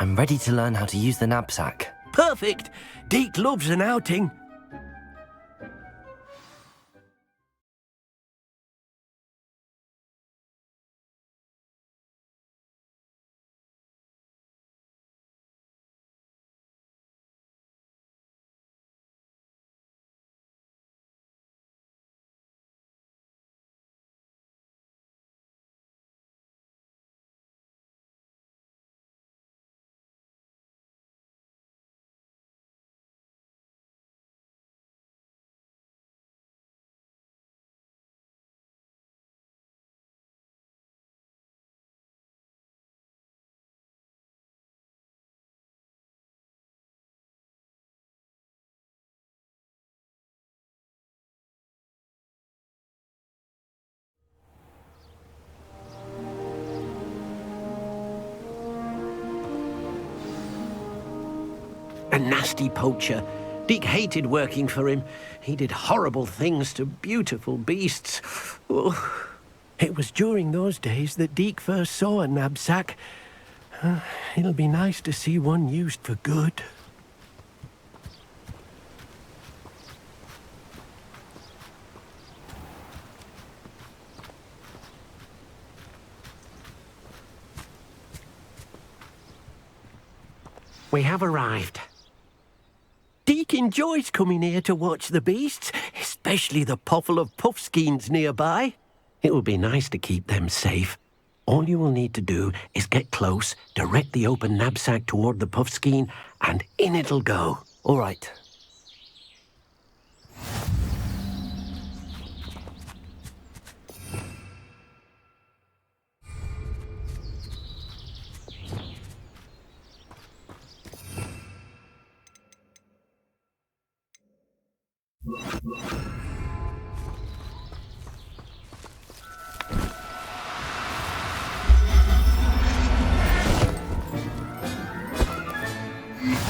I'm ready to learn how to use the Nab-Sack. Perfect! Deke loves an outing. A nasty poacher. Deke hated working for him. He did horrible things to beautiful beasts. Oh. It was during those days that Deke first saw a Nab-Sack. It'll be nice to see one used for good. We have arrived. Deke enjoys coming here to watch the beasts, especially the potful of puffskeins nearby. It will be nice to keep them safe. All you will need to do is get close, direct the open knapsack toward the puffskein, and in it'll go. All right.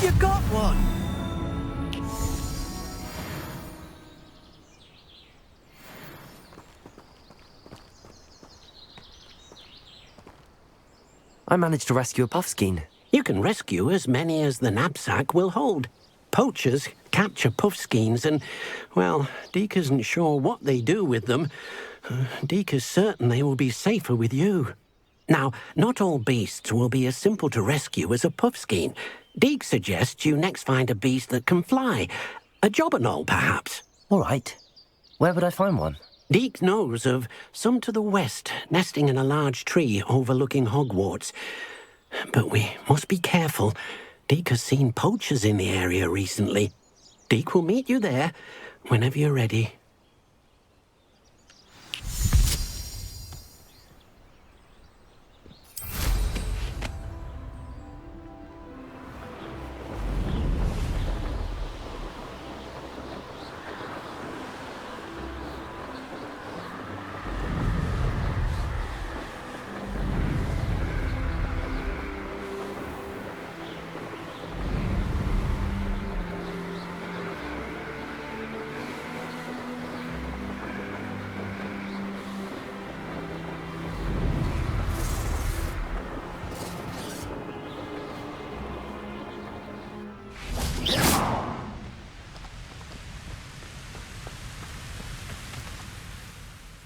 You got one! I managed to rescue a puffskein. You can rescue as many as the knapsack will hold. Poachers capture puffskeins and, well, Deke isn't sure what they do with them. Deke is certain they will be safer with you. Now, not all beasts will be as simple to rescue as a puffskein. Deke suggests you next find a beast that can fly. A jobberknoll, perhaps. All right. Where would I find one? Deke knows of some to the west, nesting in a large tree overlooking Hogwarts. But we must be careful. Deke has seen poachers in the area recently. Deke will meet you there whenever you're ready.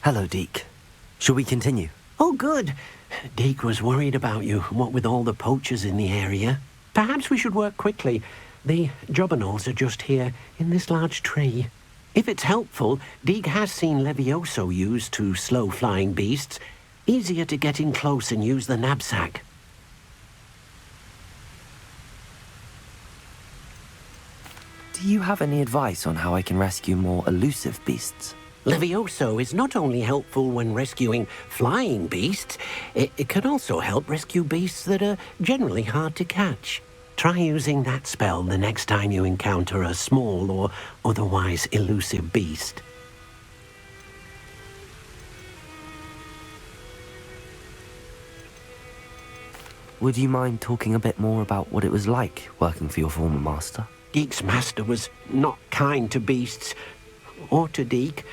Hello, Deke. Shall we continue? Oh, good. Deke was worried about you, what with all the poachers in the area. Perhaps we should work quickly. The jobberknolls are just here, in this large tree. If it's helpful, Deke has seen Levioso used to slow flying beasts. Easier to get in close and use the knapsack. Do you have any advice on how I can rescue more elusive beasts? Levioso is not only helpful when rescuing flying beasts, it can also help rescue beasts that are generally hard to catch. Try using that spell the next time you encounter a small or otherwise elusive beast. Would you mind talking a bit more about what it was like working for your former master? Deke's master was not kind to beasts, or to Deke.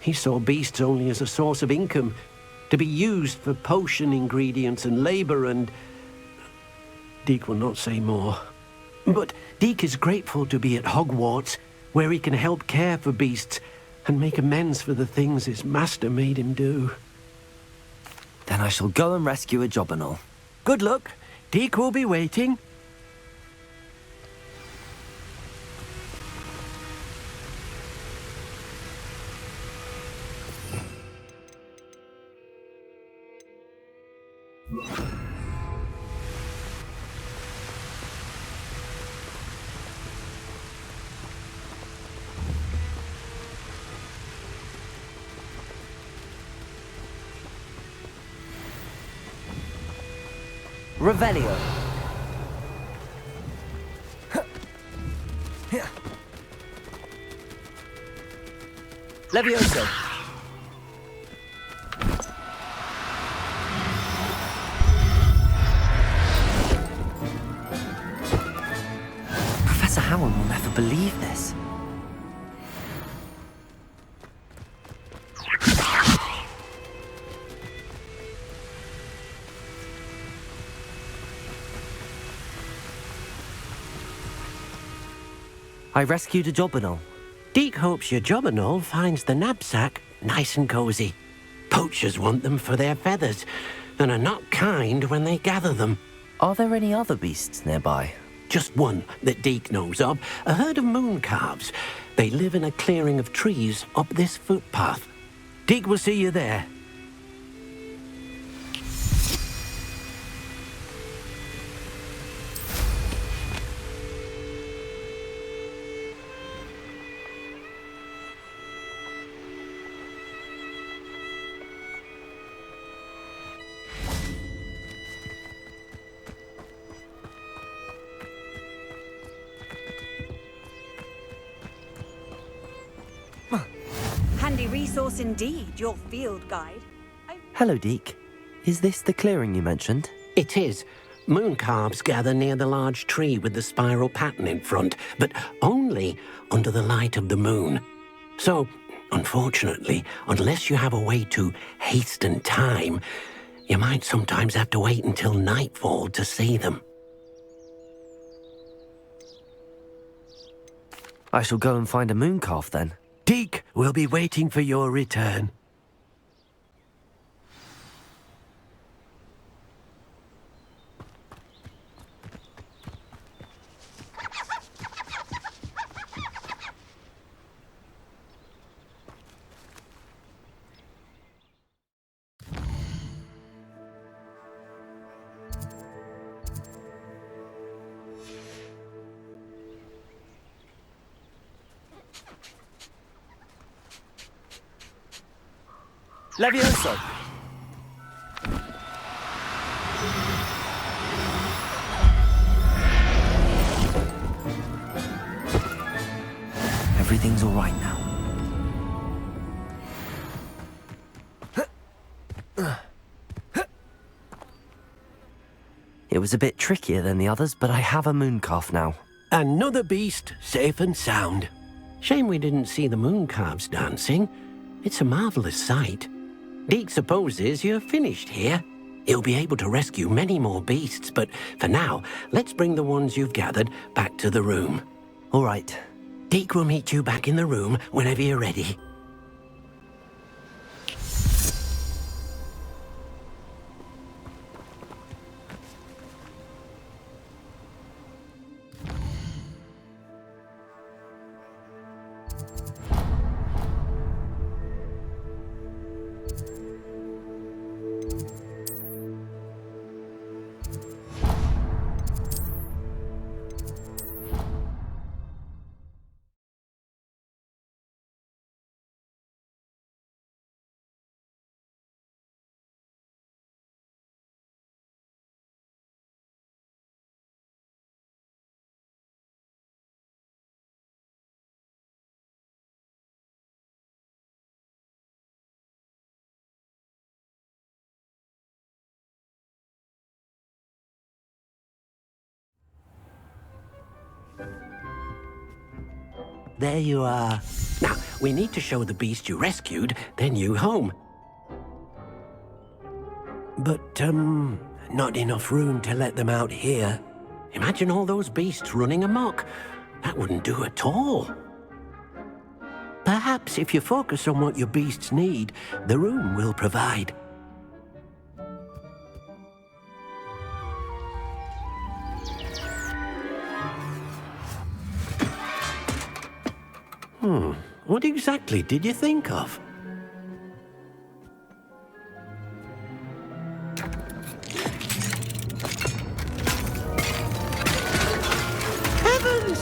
He saw beasts only as a source of income, to be used for potion ingredients and labor and... Deke will not say more. But Deke is grateful to be at Hogwarts, where he can help care for beasts and make amends for the things his master made him do. Then I shall go and rescue a Jobberknoll. Good luck. Deke will be waiting. Revelio. Levioso. Professor Howard will never believe this. I rescued a Jobberknoll. Deke hopes your Jobberknoll finds the Nab-Sack nice and cozy. Poachers want them for their feathers, and are not kind when they gather them. Are there any other beasts nearby? Just one that Deke knows of, a herd of moon calves. They live in a clearing of trees up this footpath. Deke will see you there. Handy resource indeed, your field guide. Hello, Deke. Is this the clearing you mentioned? It is. Moon calves gather near the large tree with the spiral pattern in front, but only under the light of the moon. So, unfortunately, unless you have a way to hasten time, you might sometimes have to wait until nightfall to see them. I shall go and find a moon calf then. Deke will be waiting for your return. Levioso! Everything's all right now. It was a bit trickier than the others, but I have a moon calf now. Another beast, safe and sound. Shame we didn't see the moon calves dancing. It's a marvelous sight. Deke supposes you're finished here. He'll be able to rescue many more beasts, but for now, let's bring the ones you've gathered back to the room. All right. Deke will meet you back in the room whenever you're ready. There you are. Now, we need to show the beast you rescued their new home. But, not enough room to let them out here. Imagine all those beasts running amok. That wouldn't do at all. Perhaps if you focus on what your beasts need, the room will provide. What exactly did you think of? Heavens!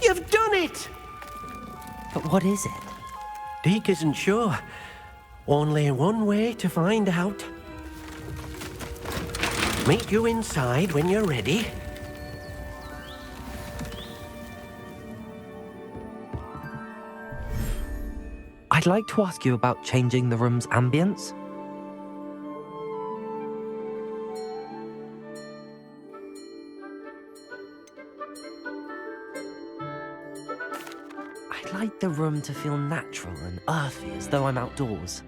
You've done it! But what is it? Deke isn't sure. Only one way to find out. Meet you inside when you're ready. I'd like to ask you about changing the room's ambience. I'd like the room to feel natural and earthy, as though I'm outdoors.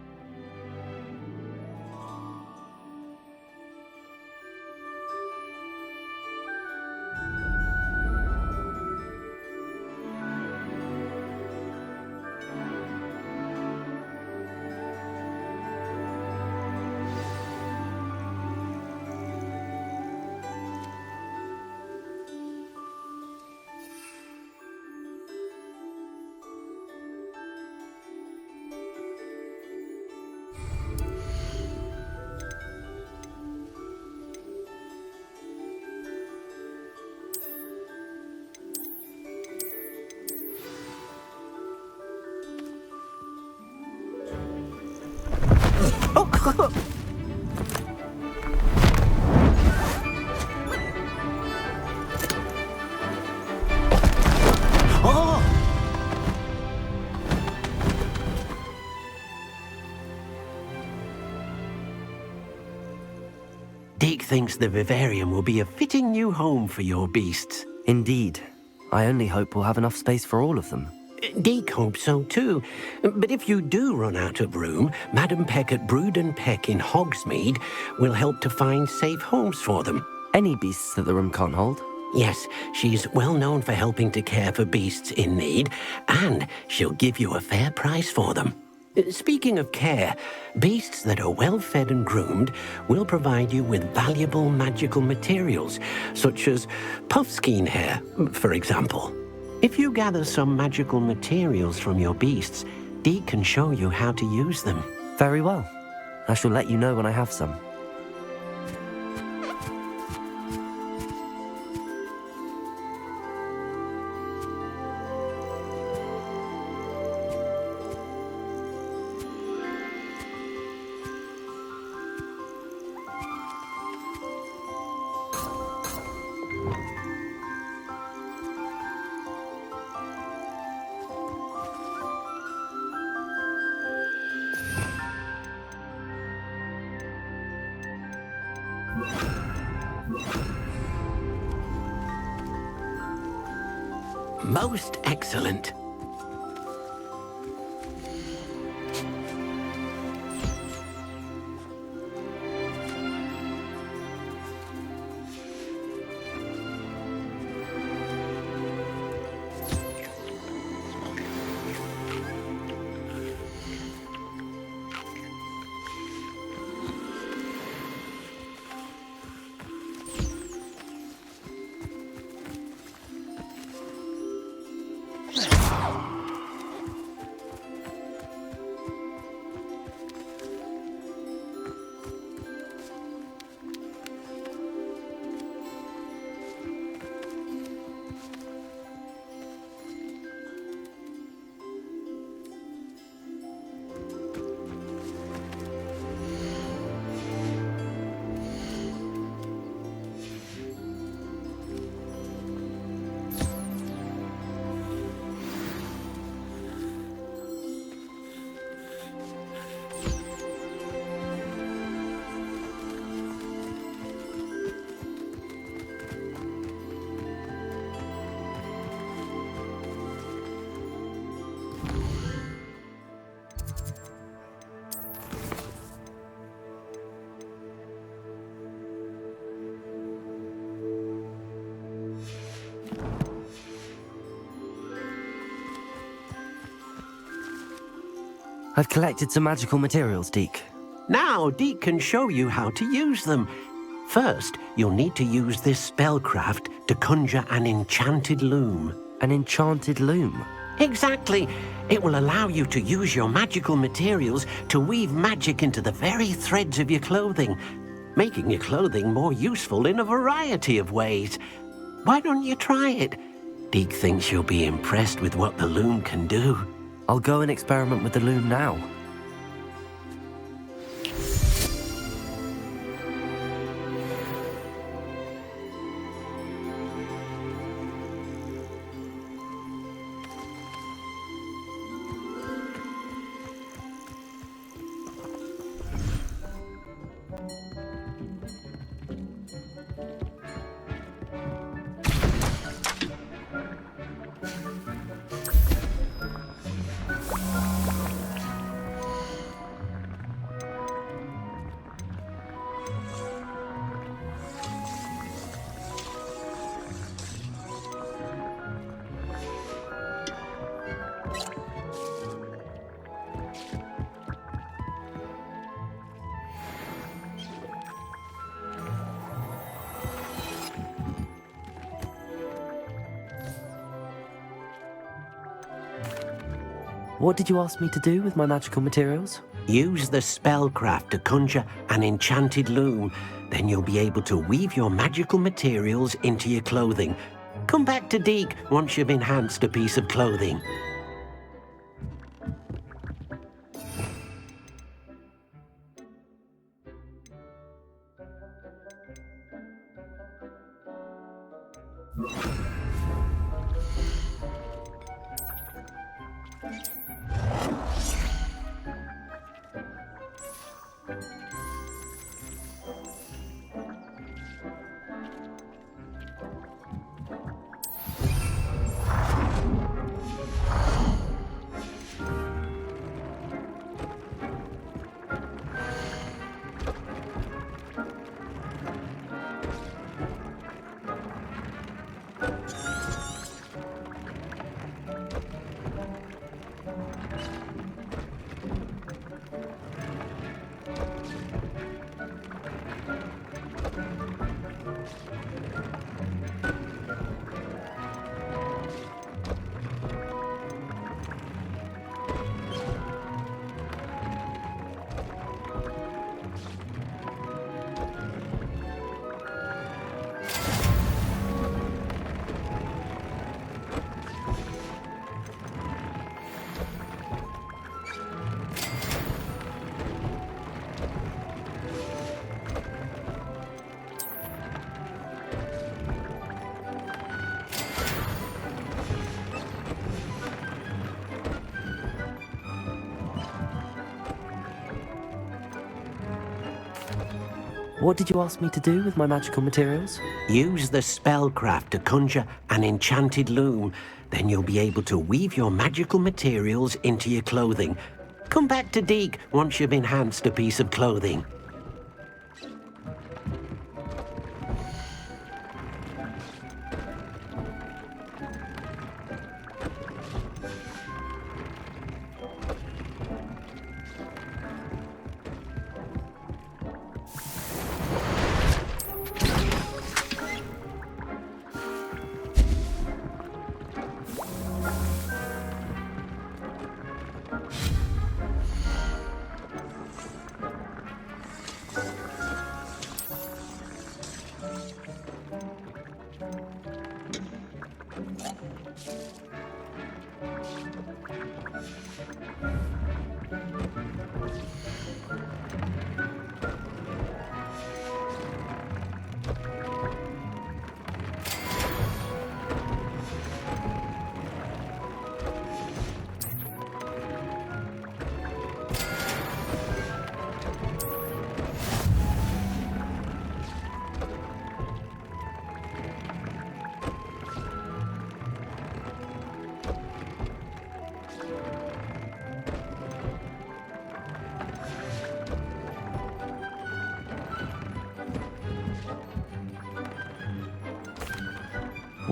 Deke thinks the Vivarium will be a fitting new home for your beasts. Indeed. I only hope we'll have enough space for all of them. Deke hopes so too. But if you do run out of room, Madam Peck at Brood and Peck in Hogsmeade will help to find safe homes for them. Any beasts that the room can't hold? Yes, she's well known for helping to care for beasts in need, and she'll give you a fair price for them. Speaking of care, beasts that are well fed and groomed will provide you with valuable magical materials, such as puffskein hair, for example. If you gather some magical materials from your beasts, Deke can show you how to use them. Very well. I shall let you know when I have some. Most excellent. I've collected some magical materials, Deke. Now, Deke can show you how to use them. First, you'll need to use this spellcraft to conjure an enchanted loom. An enchanted loom? Exactly. It will allow you to use your magical materials to weave magic into the very threads of your clothing, making your clothing more useful in a variety of ways. Why don't you try it? Deke thinks you'll be impressed with what the loom can do. I'll go and experiment with the loom now. What did you ask me to do with my magical materials? Use the spellcraft to conjure an enchanted loom. Then you'll be able to weave your magical materials into your clothing. Come back to Deke once you've enhanced a piece of clothing. What did you ask me to do with my magical materials? Use the spellcraft to conjure an enchanted loom. Then you'll be able to weave your magical materials into your clothing. Come back to Deke once you've enhanced a piece of clothing.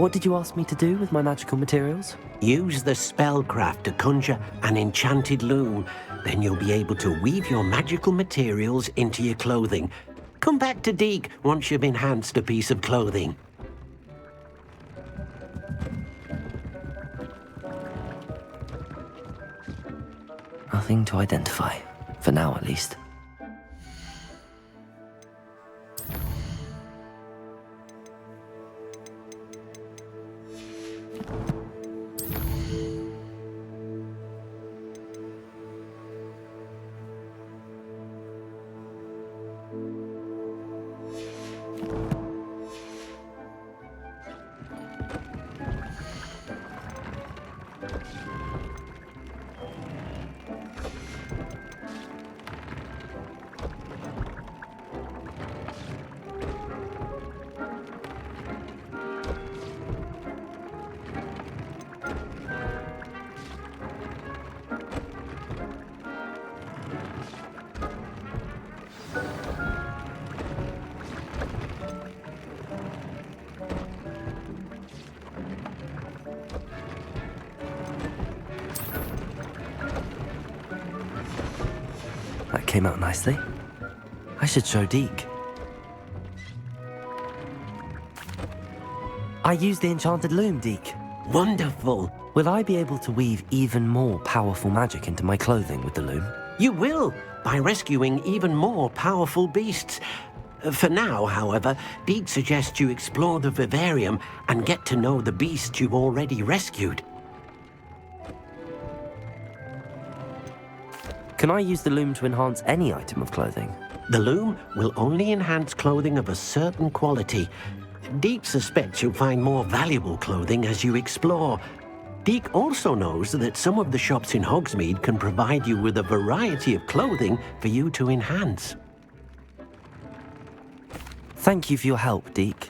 What did you ask me to do with my magical materials? Use the spellcraft to conjure an enchanted loom. Then you'll be able to weave your magical materials into your clothing. Come back to Deke once you've enhanced a piece of clothing. Nothing to identify. For now, at least. That came out nicely. I should show Deke. I used the enchanted loom, Deke. Wonderful. Will I be able to weave even more powerful magic into my clothing with the loom? You will, by rescuing even more powerful beasts. For now, however, Deke suggests you explore the Vivarium and get to know the beasts you've already rescued. Can I use the loom to enhance any item of clothing? The loom will only enhance clothing of a certain quality. Deke suspects you'll find more valuable clothing as you explore. Deke also knows that some of the shops in Hogsmeade can provide you with a variety of clothing for you to enhance. Thank you for your help, Deke.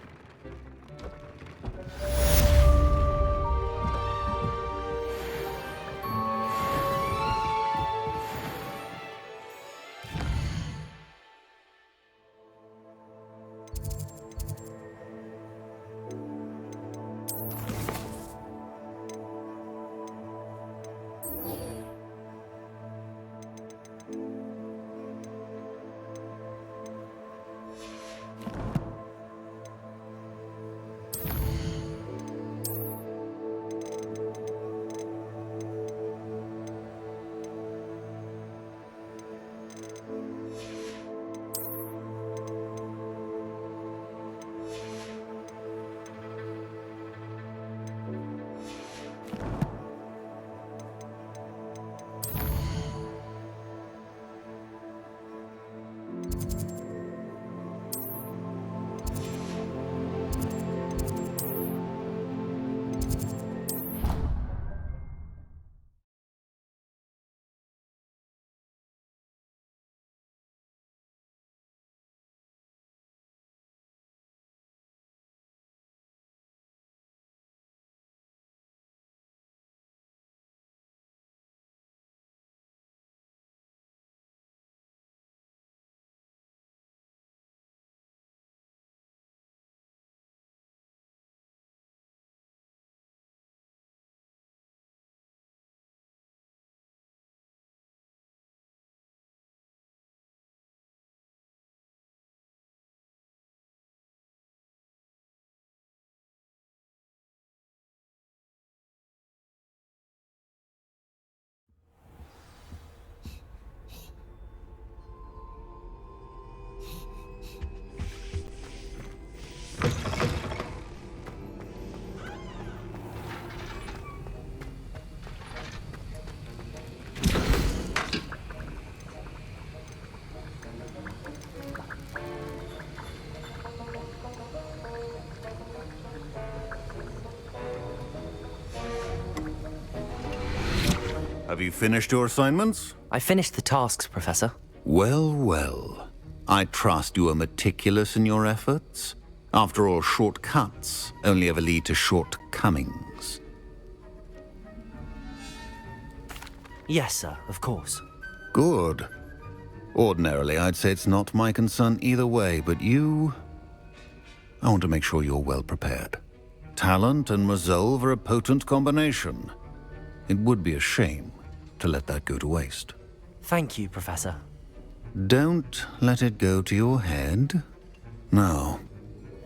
Have you finished your assignments? I finished the tasks, Professor. Well, well. I trust you are meticulous in your efforts. After all, shortcuts only ever lead to shortcomings. Yes, sir, of course. Good. Ordinarily, I'd say it's not my concern either way, but you... I want to make sure you're well prepared. talent and resolve are a potent combination. It would be a shame to let that go to waste. Thank you, Professor. Don't let it go to your head. Now,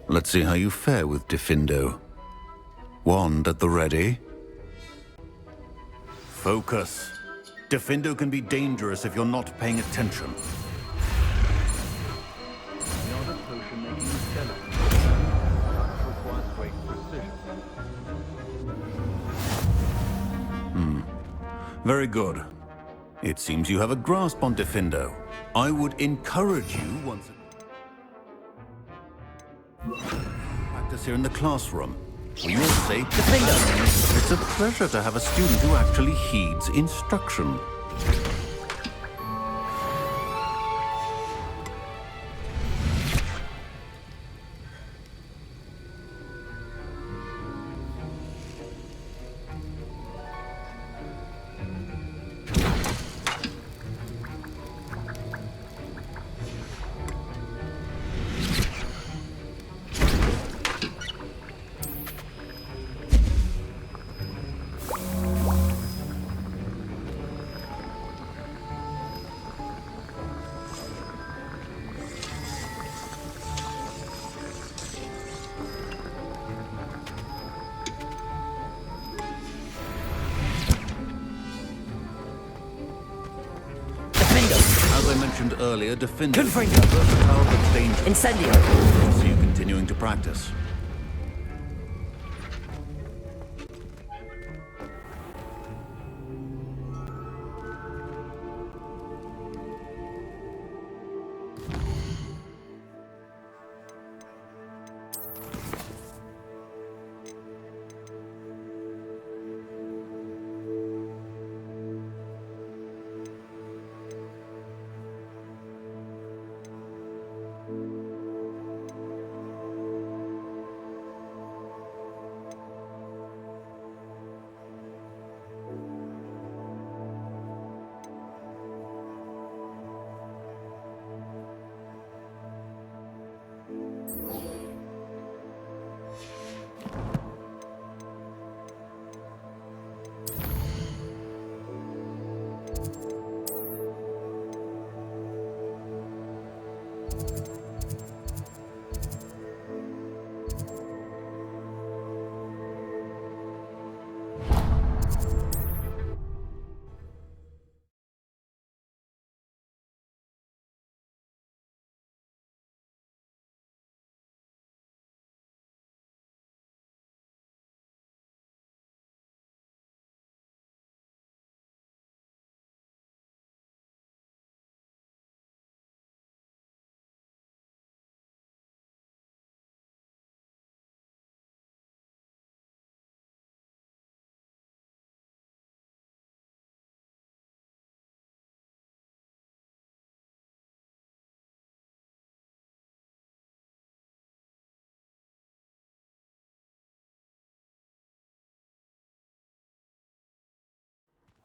let's see how you fare with Diffindo. Wand at the ready. Focus. Diffindo can be dangerous if you're not paying attention. Not a potion-making skeleton. That requires great precision. Very good. It seems you have a grasp on Diffindo. I would encourage you once practice here in the classroom. For your sake, Diffindo. It's a pleasure to have a student who actually heeds instruction. As I mentioned earlier, Diffindo is versatile but dangerous. Incendio. I see you continuing to practice.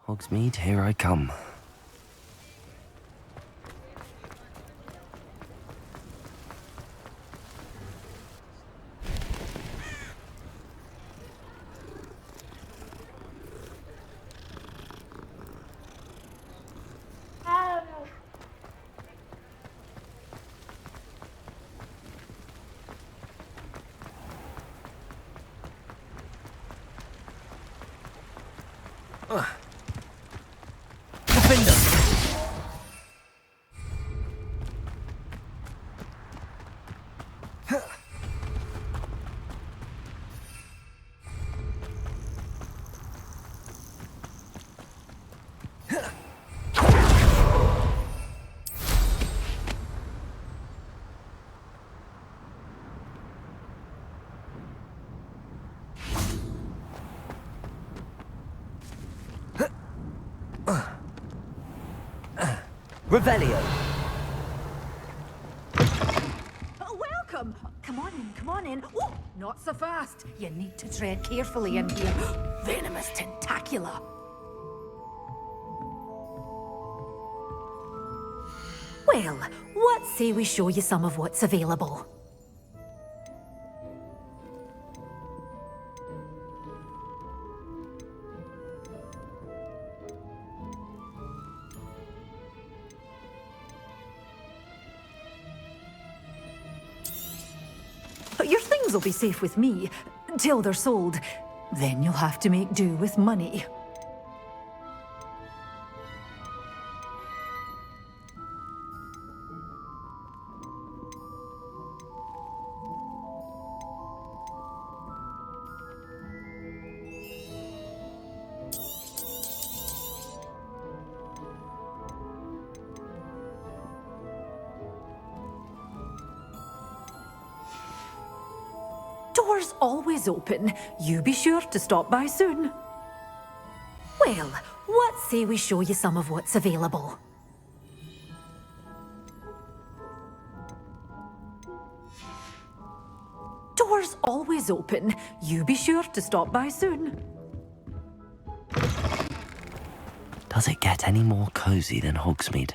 Hogsmeade, here I come. Revelio. Welcome! Come on in, come on in. Oh, not so fast. You need to tread carefully in here. Venomous tentacula. Well, what say we show you some of what's available? Things will be safe with me, till they're sold. Then you'll have to make do with money. Doors always open. You be sure to stop by soon. Well, what say we show you some of what's available? Doors always open. You be sure to stop by soon. Does it get any more cozy than Hogsmeade?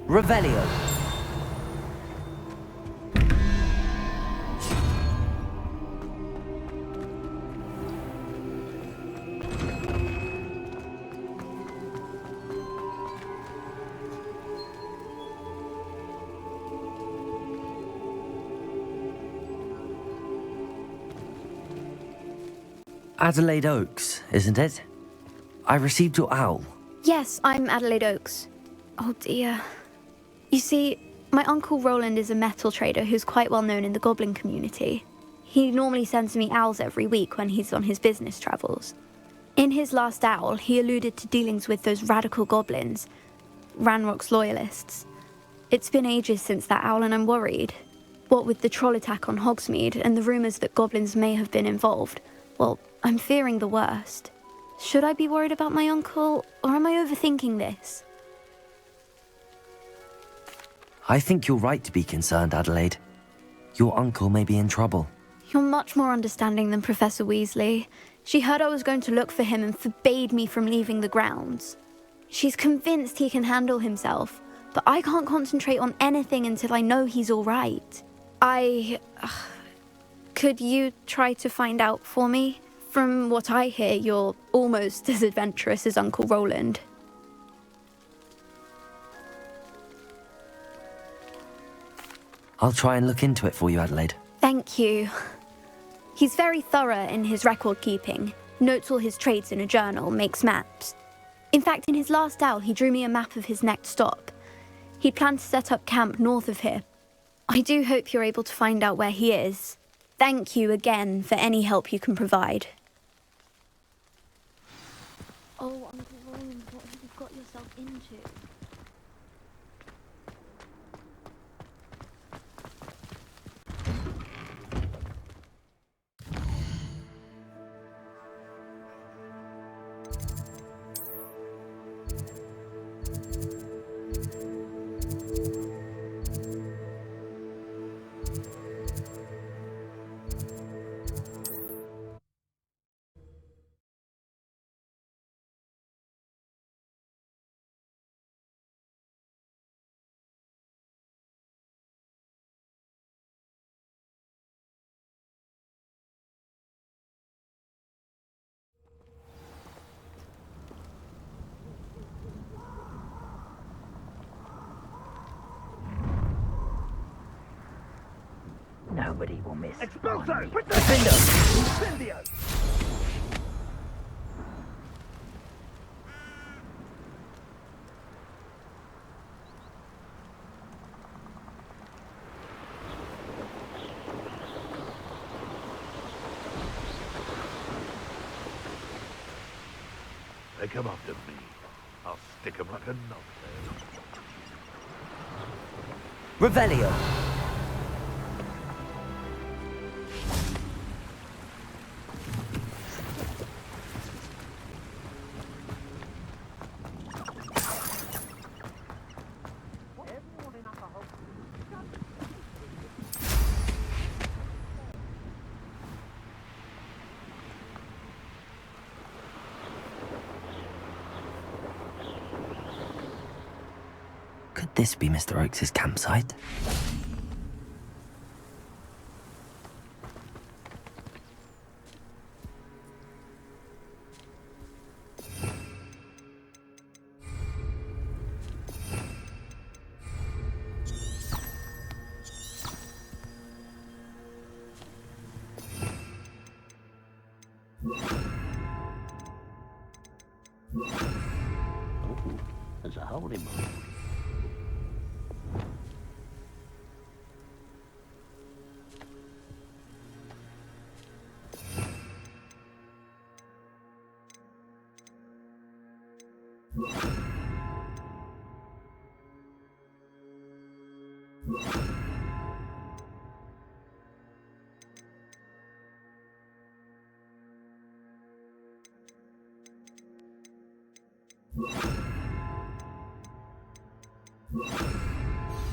Revelio. Adelaide Oaks, isn't it? I received your owl. Yes, I'm Adelaide Oaks. Oh dear. You see, my uncle Rowland is a metal trader who's quite well known in the goblin community. He normally sends me owls every week when he's on his business travels. In his last owl, he alluded to dealings with those radical goblins, Ranrock's loyalists. It's been ages since that owl and I'm worried. What with the troll attack on Hogsmeade and the rumours that goblins may have been involved, well, I'm fearing the worst. Should I be worried about my uncle, or am I overthinking this? I think you're right to be concerned, Adelaide. Your uncle may be in trouble. You're much more understanding than Professor Weasley. She heard I was going to look for him and forbade me from leaving the grounds. She's convinced he can handle himself, but I can't concentrate on anything until I know he's all right. Could you try to find out for me? From what I hear, you're almost as adventurous as Uncle Rowland. I'll try and look into it for you, Adelaide. Thank you. He's very thorough in his record keeping, notes all his trades in a journal, makes maps. In fact, in his last owl, he drew me a map of his next stop. He'd planned to set up camp north of here. I do hope you're able to find out where he is. Thank you again for any help you can provide. Oh, Uncle Rowland, what have you got yourself into? Nobody will miss. Expulso! Defendo! Incendio! They come after me. I'll stick 'em like a knobtail. Revelio. Could this be Mr. Oakes' campsite? There's a hole in my...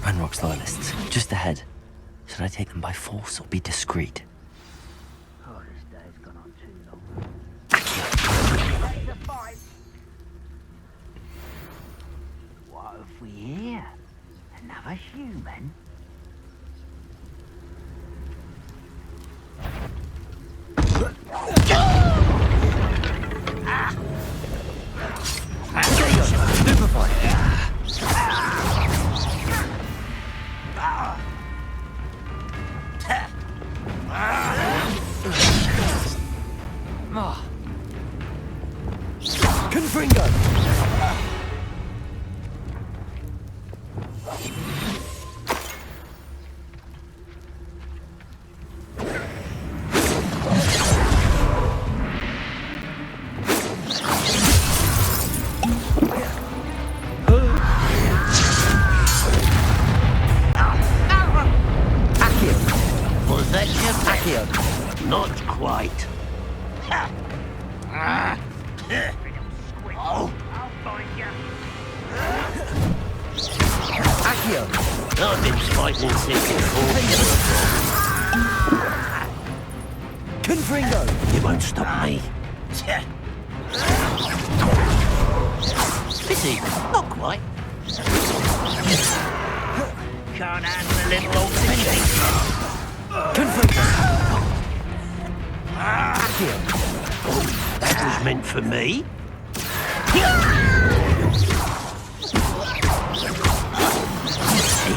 Ranrock's loyalists, just ahead. Should I take them by force or be discreet? Oh, this day's gone on too long. What have we here? Another human? Confringo! Was that your Accio? Not quite. Oh. I'll find you. Accio! I've been fighting since Confringo! You won't stop me. Pity, not quite. Can't handle a little old thing. Confringo! Accio! Oh, that was meant for me.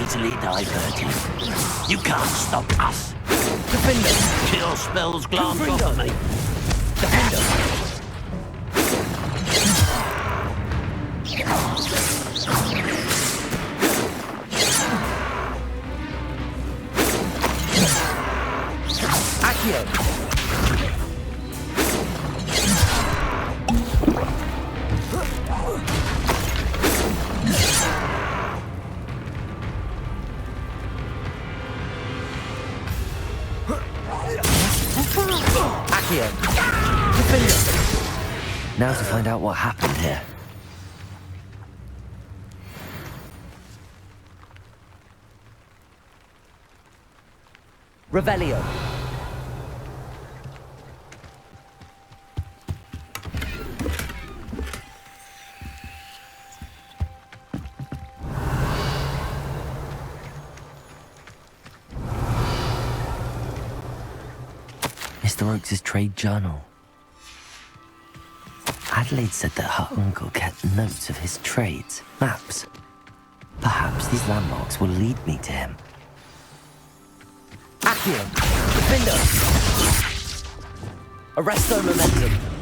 Easily diverted. You can't stop us. Defendo! Kill spells glance off of me. Defendo! Accio! Accio! Defendo! Now to find out what happened here. Revelio! Mr. Oakes' trade journal. Adelaide said that her uncle kept notes of his trades, maps. Perhaps these landmarks will lead me to him. Accio! Defender! Arresto momentum!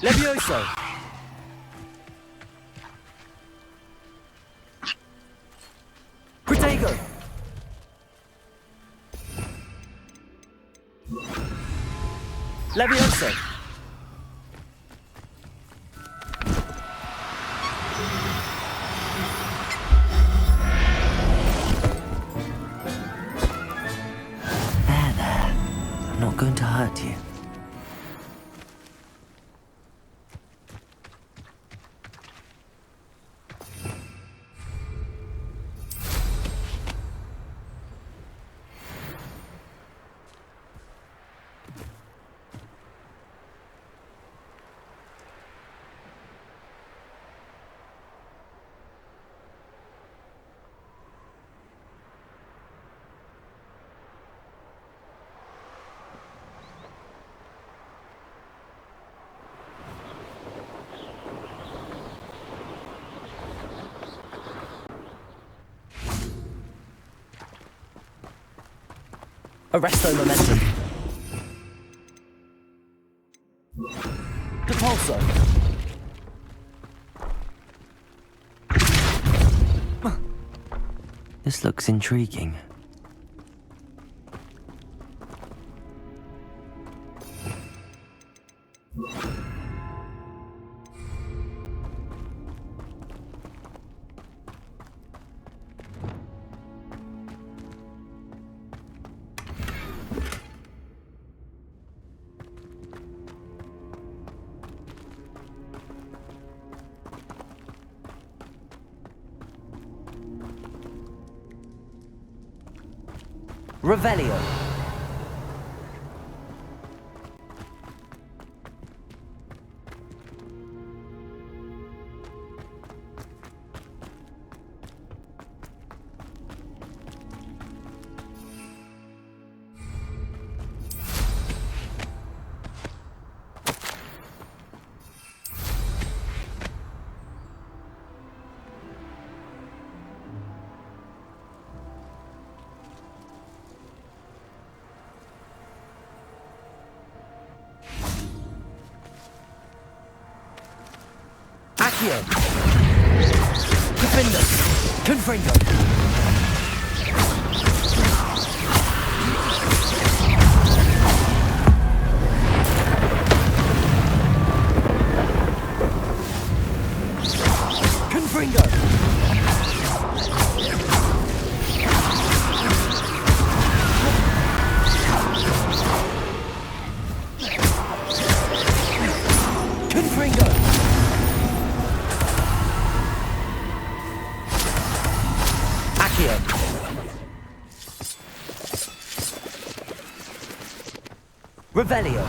Levioso! Protego! Levioso! There. I'm not going to hurt you. Arresto momentum. Depulso. This looks intriguing. Revelio. Accio! Defender! Confringo! Confringo! Confringo! Revelio.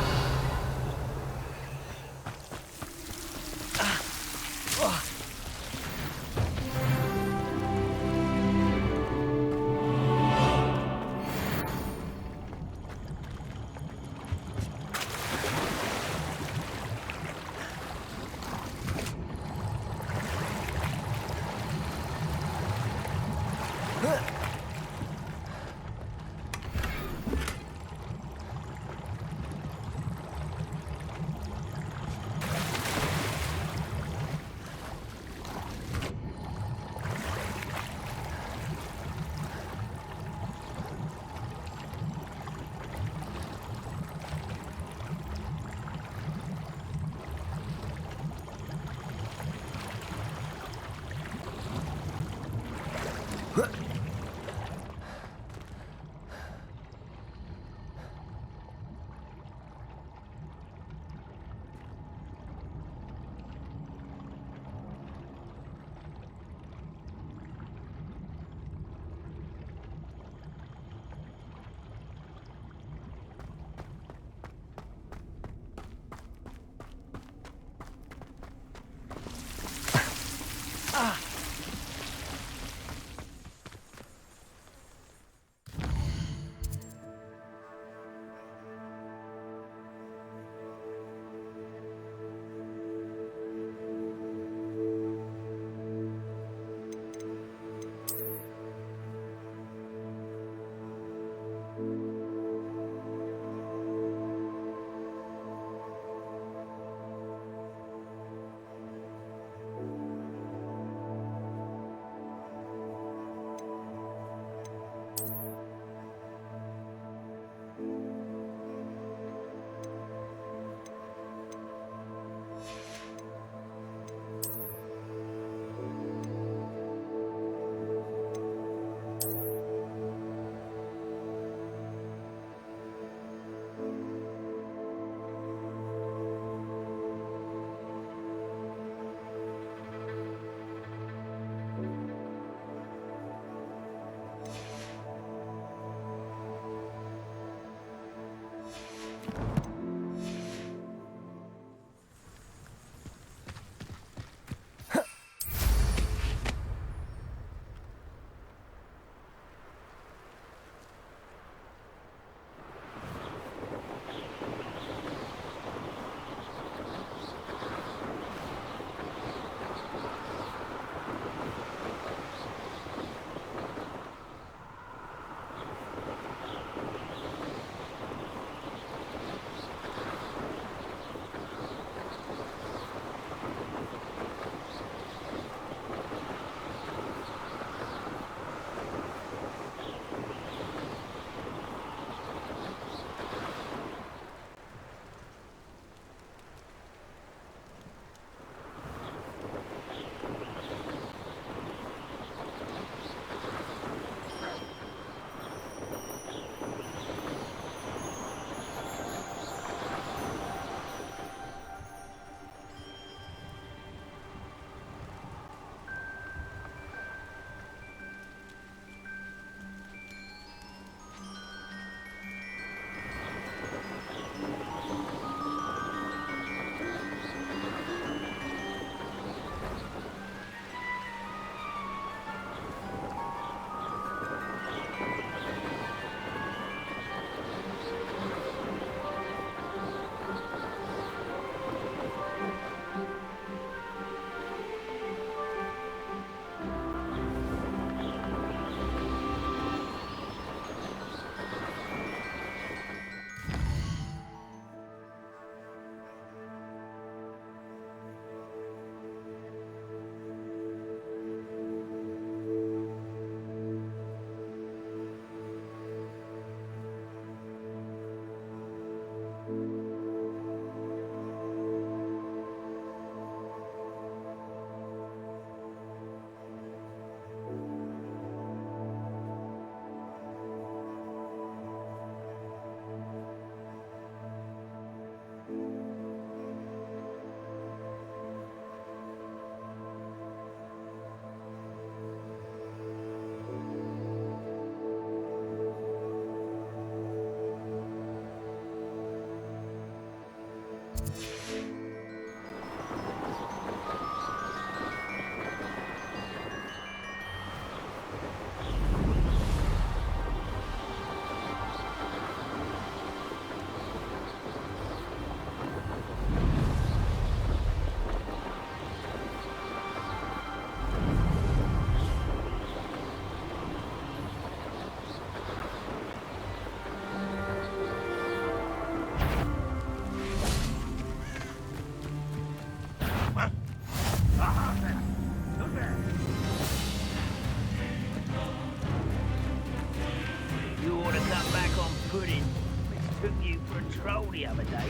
You ought to cut back on pudding. Mistook you for a troll the other day.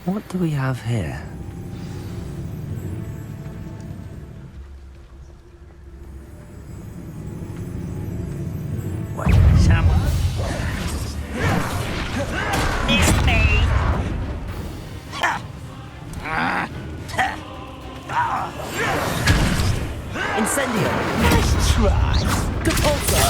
What do we have here? Wait, someone? It's me! Incendio! Nice try! Depulso!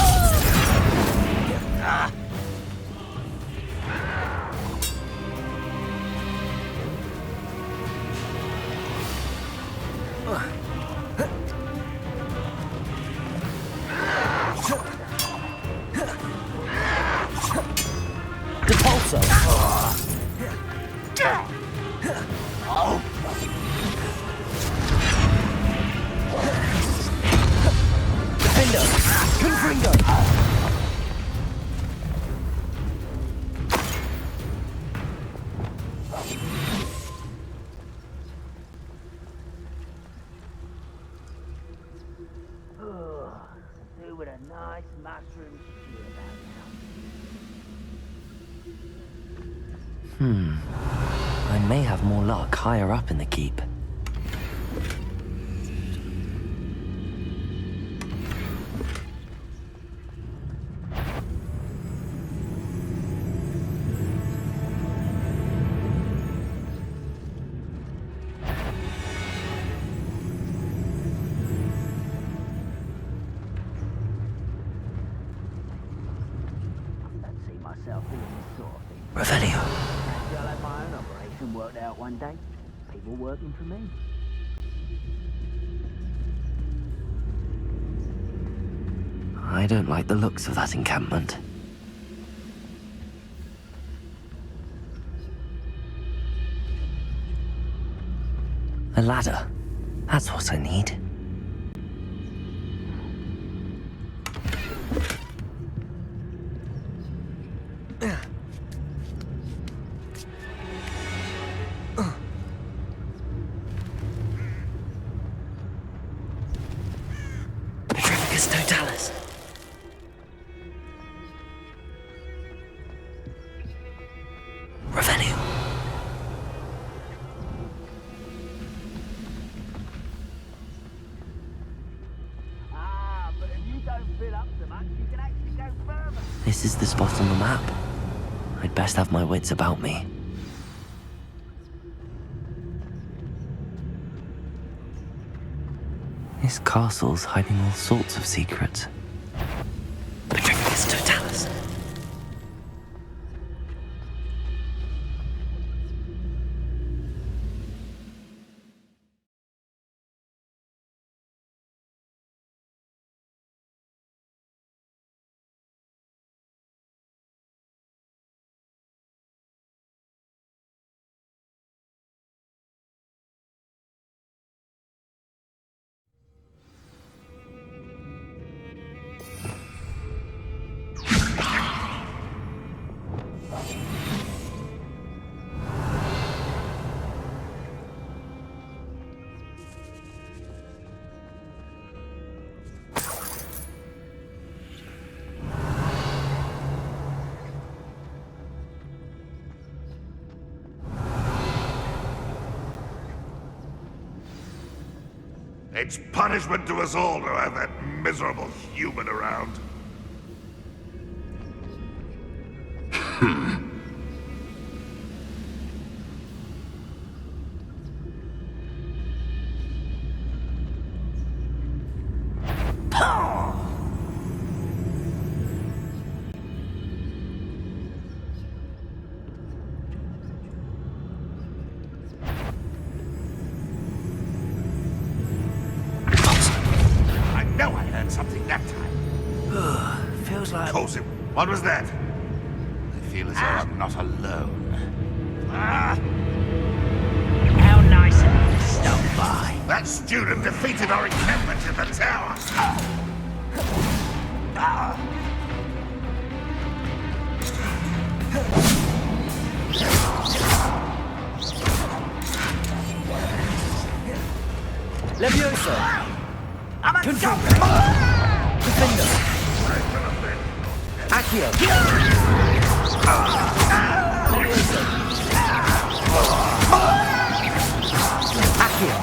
Depulso! Defender! Confringo! Do with a nice mushroom stew about now. I may have more luck higher up in the keep. Don't see myself doing this sort of thing. Revelio. Maybe I'll have my own operation worked out one day. People working for me. I don't like the looks of that encampment. A ladder. That's what I need. Petrificus totalis. Revelio. But if you don't fill up so much, you can actually go further. This is the spot on the map. I'd best have my wits about me. This castle's hiding all sorts of secrets. Petrificus totalis. It's punishment to us all to have that miserable human around. learned something that time. Feels like... Cosim, what was that? I feel as though I'm not alone. Ah! How nice of you to stop by. That student defeated our encampment in the tower. Levioso! I'm a Confirm! Defender! Accio! Levioso! Accio!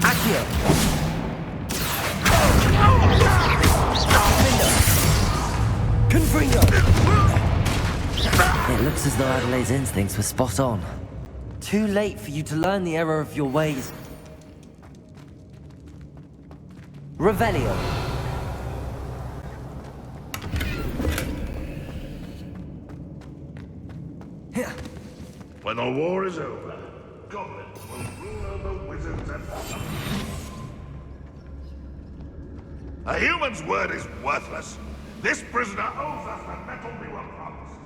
Accio! Confringo! It looks as though Adelaide's instincts were spot on. Too late for you to learn the error of your ways. Revelio. When the war is over, goblins will rule over wizards and... A human's word is worthless. This prisoner owes us the metal we were promised.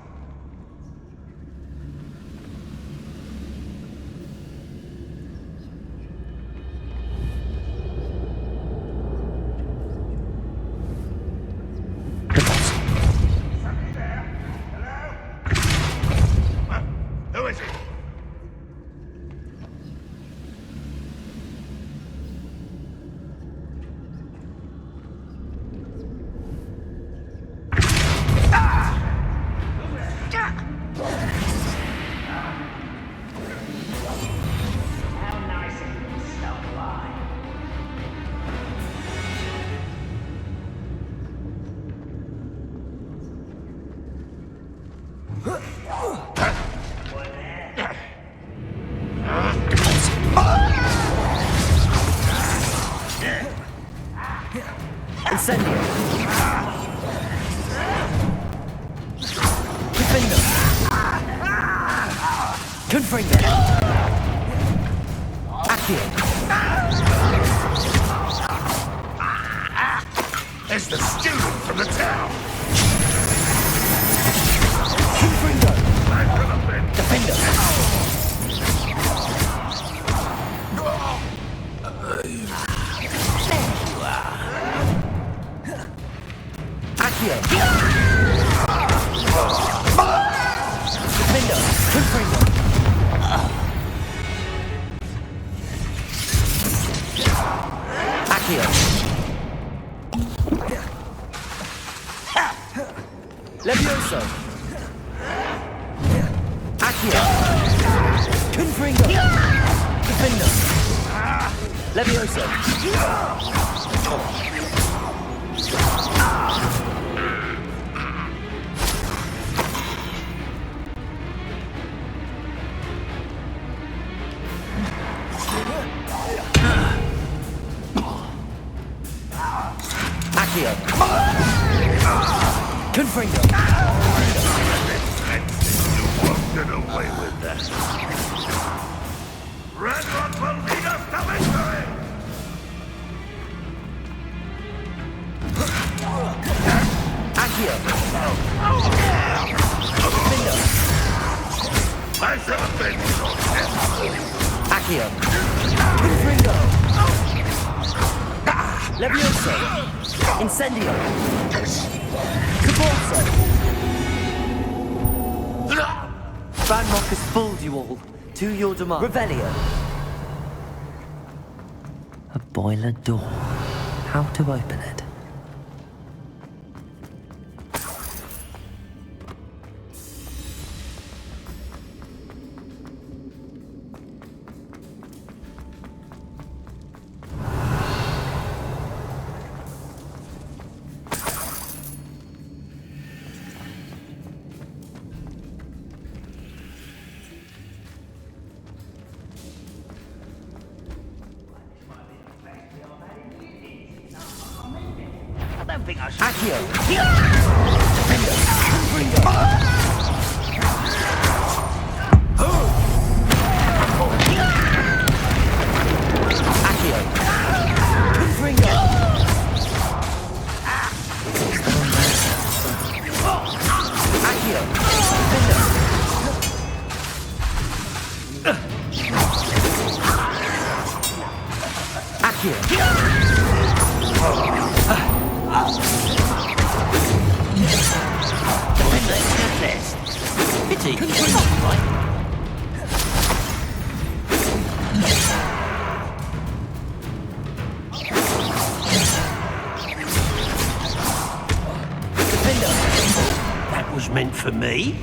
Somebody there? Hello? Who is it? How nice of you to stop by. Incendio! Defender! Confringo! Accio! It's the student from the town. Confringo! I could have been. Defender! Accio! Defender! Confringo! Accio! Levioso! Accio! Confringo! Defender! Levioso! Accio! Confringo! You won't get away with that. Red Rock will lead us to victory! Accio! Defender! I should have been so careful. Accio! Confringo! Levioso! Incendio! Caborso! Banmock has fooled you all. To your demand. Revelio! A boiler door. How to open it? think I should... Accio! That was meant for me.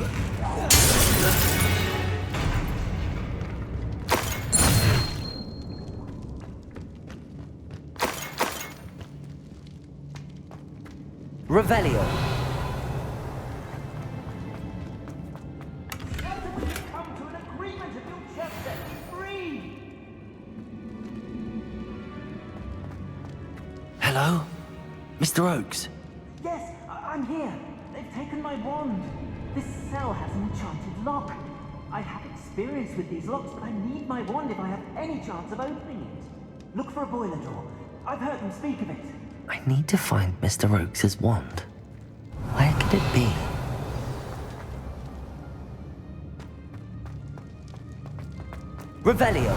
Revelio. Come to an agreement if you just set me free! Hello? Mr. Oakes? Yes, I'm here. They've taken my wand. This cell has an enchanted lock. I have experience with these locks, but I need my wand if I have any chance of opening it. Look for a boiler door. I've heard them speak of it. I need to find Mr. Oakes' wand. Where could it be? Revelio.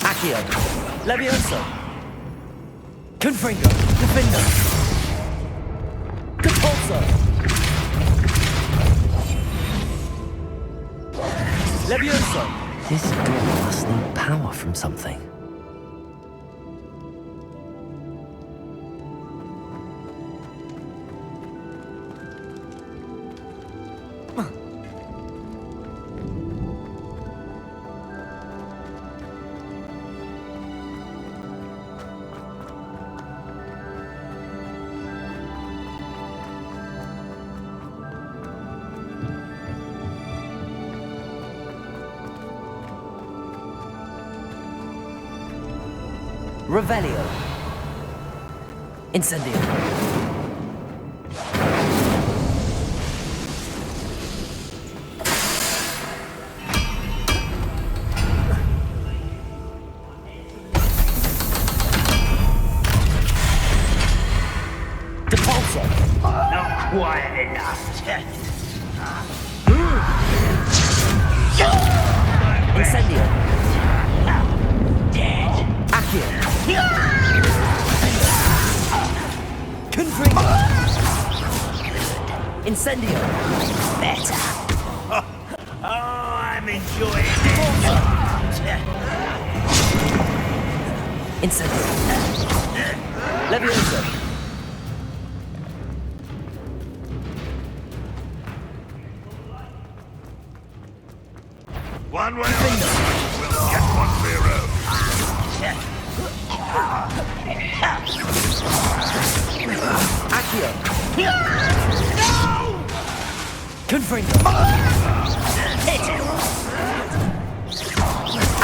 Accio. Levioso. Confringo. Defender. Capulso. Levioso. This door must need power from something. Revelio. Incendio. Depulso. Not quiet enough. Incendio. Dead. Accio. Confringo. Incendio. Better. Oh, I'm enjoying it. Incendio. Levioso. One way or another, we'll get what we owe. Accio. Confringo. Hit it.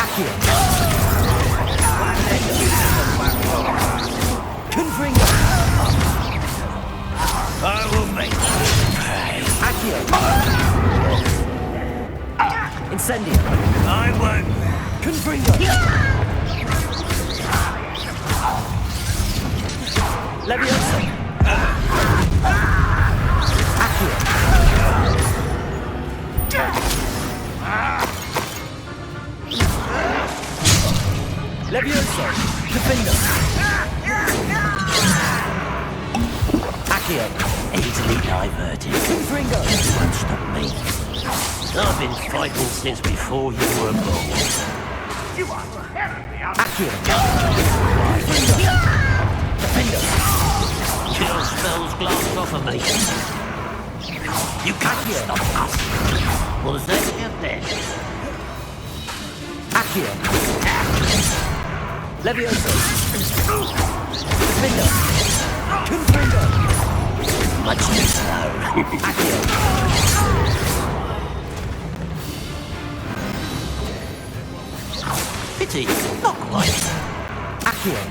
Accio. Confringo. I will make you pay. Accio. Incendio. I won't. Confringo. Levioso. Accio. Levioso. Defender. Accio. Easily diverted. Confringo. You won't stop me. I've been fighting since before you were born. You are terribly out. Accio. Defender. Kill spells glanced off of me. You can't stop us. Was that your best? Accio. Levioso! Defender! Comprendo! Much too slow. Accio! Pity, not quite. Accio!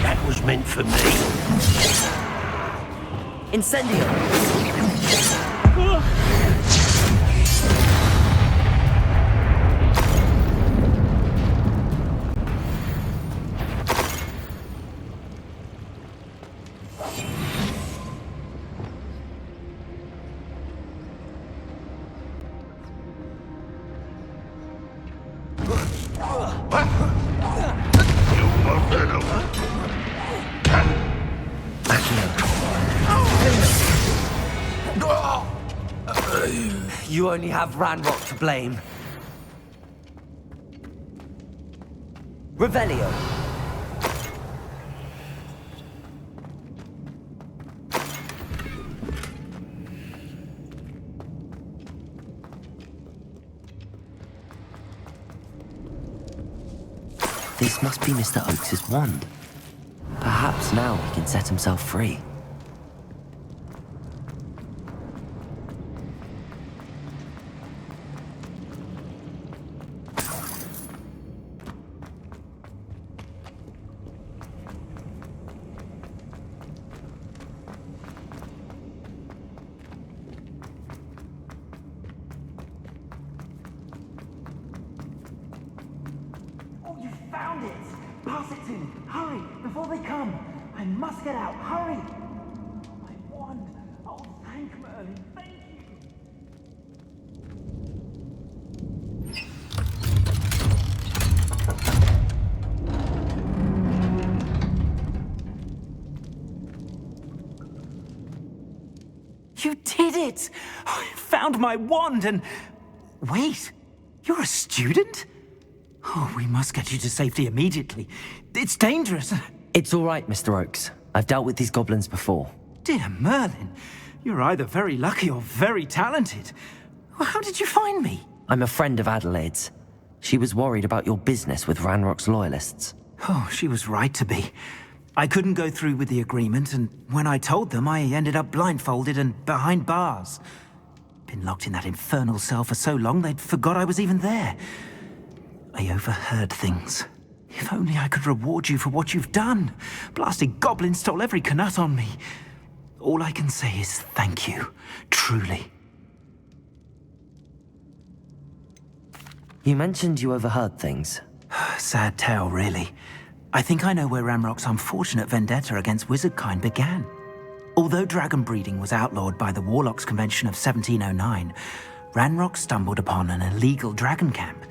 That was meant for me. Incendio! You only have Ranrock to blame. Revelio. This must be Mr. Oakes's wand. Perhaps now he can set himself free. Oh, you found it! Pass it to me! Hurry, before they come! I must get out! Hurry! My wand! Oh, thank Merlin! Thank you! You did it! I found my wand and... Wait, you're a student? Oh, we must get you to safety immediately. It's dangerous. It's all right, Mr. Oakes. I've dealt with these goblins before. Dear Merlin, you're either very lucky or very talented. Well, how did you find me? I'm a friend of Adelaide's. She was worried about your business with Ranrock's loyalists. Oh, she was right to be. I couldn't go through with the agreement, and when I told them, I ended up blindfolded and behind bars. Been locked in that infernal cell for so long, they'd forgot I was even there. I overheard things. If only I could reward you for what you've done. Blasted goblin stole every canut on me. All I can say is thank you, truly. You mentioned you overheard things. Sad tale, really. I think I know where Ranrock's unfortunate vendetta against wizardkind began. Although dragon breeding was outlawed by the Warlocks Convention of 1709, Ranrock stumbled upon an illegal dragon camp.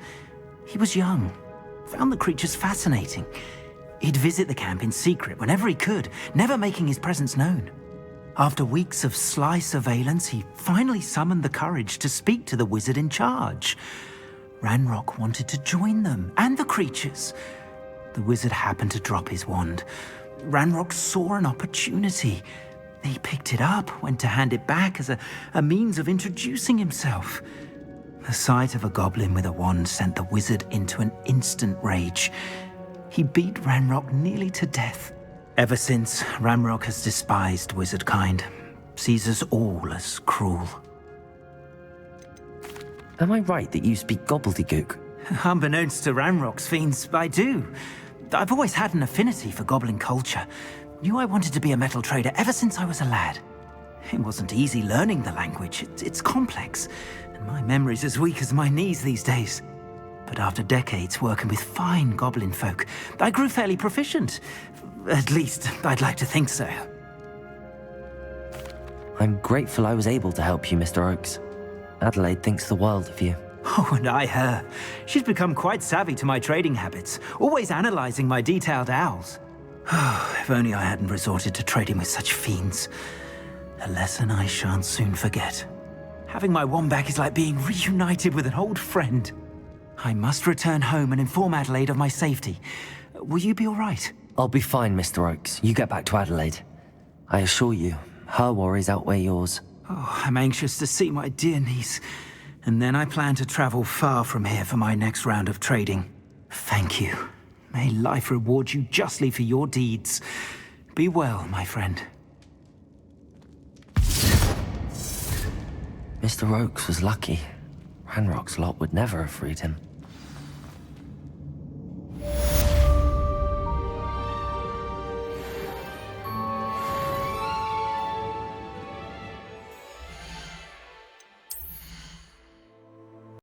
He was young, found the creatures fascinating. He'd visit the camp in secret whenever he could, never making his presence known. After weeks of sly surveillance, he finally summoned the courage to speak to the wizard in charge. Ranrock wanted to join them and the creatures. The wizard happened to drop his wand. Ranrock saw an opportunity. He picked it up, went to hand it back as a means of introducing himself. The sight of a goblin with a wand sent the wizard into an instant rage. He beat Ranrock nearly to death. Ever since, Ranrock has despised wizardkind, sees us all as cruel. Am I right that you speak gobbledygook? Unbeknownst to Ranrock's fiends, I do. I've always had an affinity for goblin culture. Knew I wanted to be a metal trader ever since I was a lad. It wasn't easy learning the language. It's complex, and my memory's as weak as my knees these days. But after decades working with fine goblin folk, I grew fairly proficient. At least, I'd like to think so. I'm grateful I was able to help you, Mr. Oakes. Adelaide thinks the world of you. Oh, and I her. She's become quite savvy to my trading habits, always analyzing my detailed owls. If only I hadn't resorted to trading with such fiends. A lesson I shan't soon forget. Having my wand back is like being reunited with an old friend. I must return home and inform Adelaide of my safety. Will you be all right? I'll be fine, Mr. Oakes. You get back to Adelaide. I assure you, her worries outweigh yours. Oh, I'm anxious to see my dear niece. And then I plan to travel far from here for my next round of trading. Thank you. May life reward you justly for your deeds. Be well, my friend. Mr. Oakes was lucky. Ranrock's lot would never have freed him.